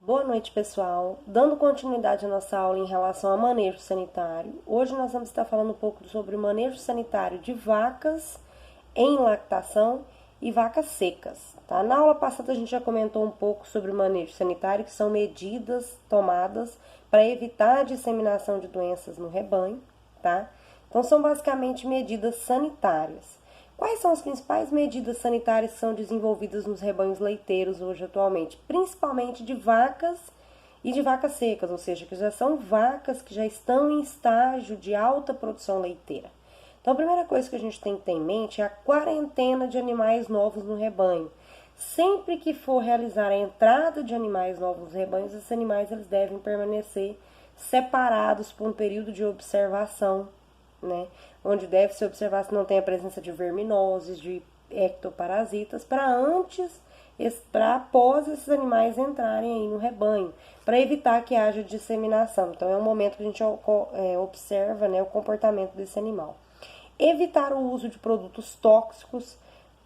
Boa noite, pessoal. Dando continuidade à nossa aula em relação a manejo sanitário, hoje nós vamos estar falando um pouco sobre o manejo sanitário de vacas em lactação e vacas secas, tá? Na aula passada a gente já comentou um pouco sobre o manejo sanitário, que são medidas tomadas para evitar a disseminação de doenças no rebanho, tá? Então são basicamente medidas sanitárias. Quais são as principais medidas sanitárias que são desenvolvidas nos rebanhos leiteiros hoje atualmente? Principalmente de vacas e de vacas secas, ou seja, que já são vacas que já estão em estágio de alta produção leiteira. Então, a primeira coisa que a gente tem que ter em mente é a quarentena de animais novos no rebanho. Sempre que for realizar a entrada de animais novos nos rebanhos, esses animais eles devem permanecer separados por um período de observação, né? Onde deve se observar se não tem a presença de verminoses, de ectoparasitas, para após esses animais entrarem aí no rebanho, para evitar que haja disseminação. Então é um momento que a gente observa, né, o comportamento desse animal. Evitar o uso de produtos tóxicos,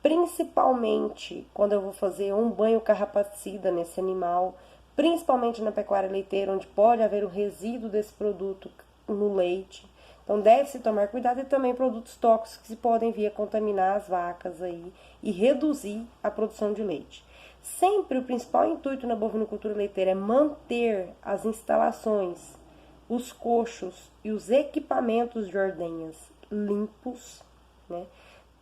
principalmente quando eu vou fazer um banho carrapaticida nesse animal, principalmente na pecuária leiteira, onde pode haver o resíduo desse produto no leite. Então deve-se tomar cuidado, e também produtos tóxicos que podem vir a contaminar as vacas aí e reduzir a produção de leite. Sempre o principal intuito na bovinocultura leiteira é manter as instalações, os coxos e os equipamentos de ordenhas limpos, né?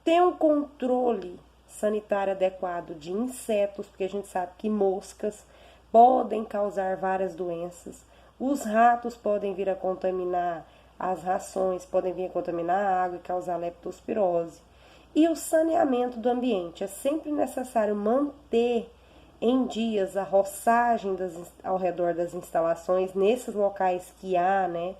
Ter um controle sanitário adequado de insetos, porque a gente sabe que moscas podem causar várias doenças. Os ratos podem vir a contaminar as rações, podem vir a contaminar a água e causar leptospirose. E o saneamento do ambiente. É sempre necessário manter em dias a roçagem ao redor das instalações, nesses locais que há, né,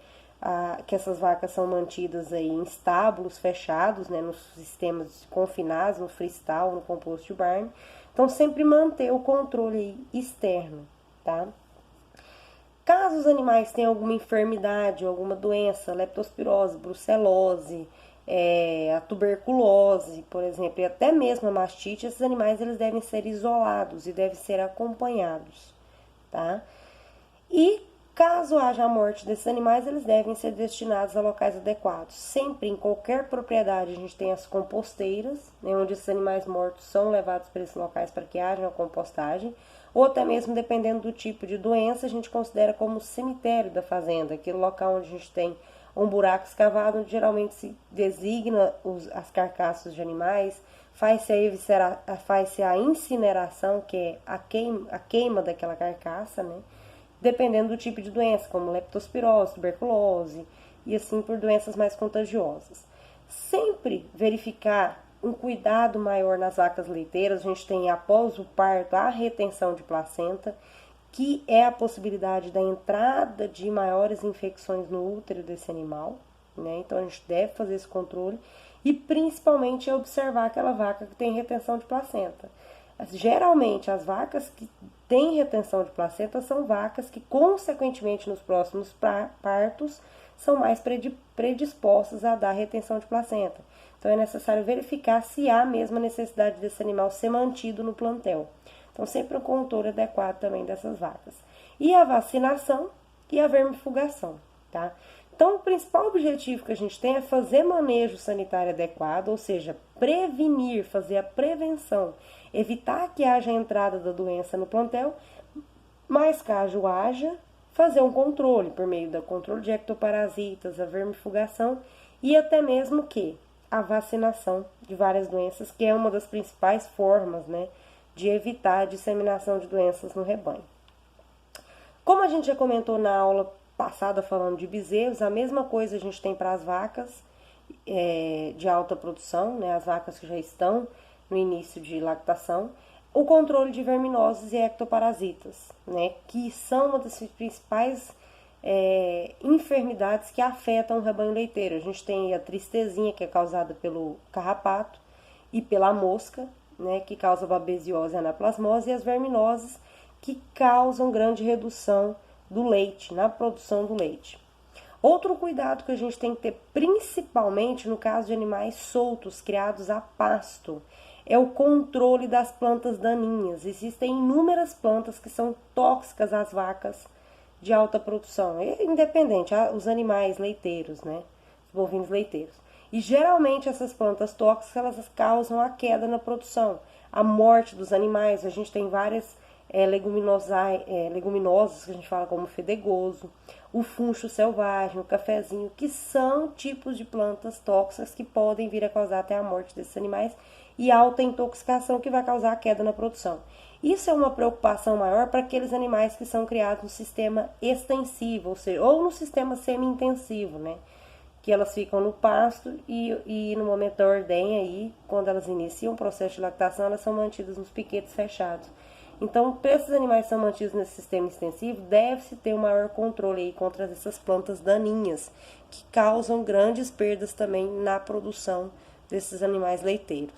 que essas vacas são mantidas aí em estábulos fechados, né, nos sistemas confinados, no freestall, no composto de barn. Então, sempre manter o controle externo, tá? Caso os animais tenham alguma enfermidade, alguma doença, leptospirose, brucelose, a tuberculose, por exemplo, e até mesmo a mastite, esses animais eles devem ser isolados e devem ser acompanhados, tá? E caso haja a morte desses animais, eles devem ser destinados a locais adequados. Sempre, em qualquer propriedade, a gente tem as composteiras, né, onde esses animais mortos são levados para esses locais para que haja a compostagem, ou até mesmo, dependendo do tipo de doença, a gente considera como o cemitério da fazenda, aquele local onde a gente tem um buraco escavado, onde geralmente se designa as carcaças de animais, faz-se a incineração, que é a queima daquela carcaça, né? Dependendo do tipo de doença, como leptospirose, tuberculose e assim por doenças mais contagiosas. Sempre verificar um cuidado maior nas vacas leiteiras. A gente tem, após o parto, a retenção de placenta, que é a possibilidade da entrada de maiores infecções no útero desse animal, né? Então a gente deve fazer esse controle e principalmente observar aquela vaca que tem retenção de placenta. Geralmente as vacas que têm retenção de placenta são vacas que, consequentemente, nos próximos partos, são mais predispostas a dar retenção de placenta. Então é necessário verificar se há mesmo a necessidade desse animal ser mantido no plantel. Então sempre um controle adequado também dessas vacas. E a vacinação e a vermifugação, tá? Então o principal objetivo que a gente tem é fazer manejo sanitário adequado, ou seja, prevenir, fazer a prevenção, evitar que haja a entrada da doença no plantel, mas caso haja, fazer um controle por meio do controle de ectoparasitas, a vermifugação e até mesmo a vacinação de várias doenças, que é uma das principais formas, né, de evitar a disseminação de doenças no rebanho. Como a gente já comentou na aula passada falando de bezerros, a mesma coisa a gente tem para as vacas de alta produção, né, as vacas que já estão no início de lactação, o controle de verminoses e ectoparasitas, né, que são uma das principais enfermidades que afetam o rebanho leiteiro. A gente tem a tristezinha, que é causada pelo carrapato e pela mosca, né, que causa babesiose e anaplasmose, e as verminoses, que causam grande redução do leite, na produção do leite. Outro cuidado que a gente tem que ter, principalmente no caso de animais soltos, criados a pasto, é o controle das plantas daninhas. Existem inúmeras plantas que são tóxicas às vacas de alta produção, independente, os animais leiteiros, né? Os bovinos leiteiros. E geralmente essas plantas tóxicas, elas causam a queda na produção, a morte dos animais. A gente tem várias leguminosas, que a gente fala como fedegoso, o funcho selvagem, o cafezinho, que são tipos de plantas tóxicas que podem vir a causar até a morte desses animais e alta intoxicação que vai causar a queda na produção. Isso é uma preocupação maior para aqueles animais que são criados no sistema extensivo, ou seja, ou no sistema semi-intensivo, né? Que elas ficam no pasto e no momento da ordenha aí, quando elas iniciam o processo de lactação, elas são mantidas nos piquetes fechados. Então, para esses animais que são mantidos nesse sistema extensivo, deve-se ter um maior controle aí contra essas plantas daninhas, que causam grandes perdas também na produção desses animais leiteiros.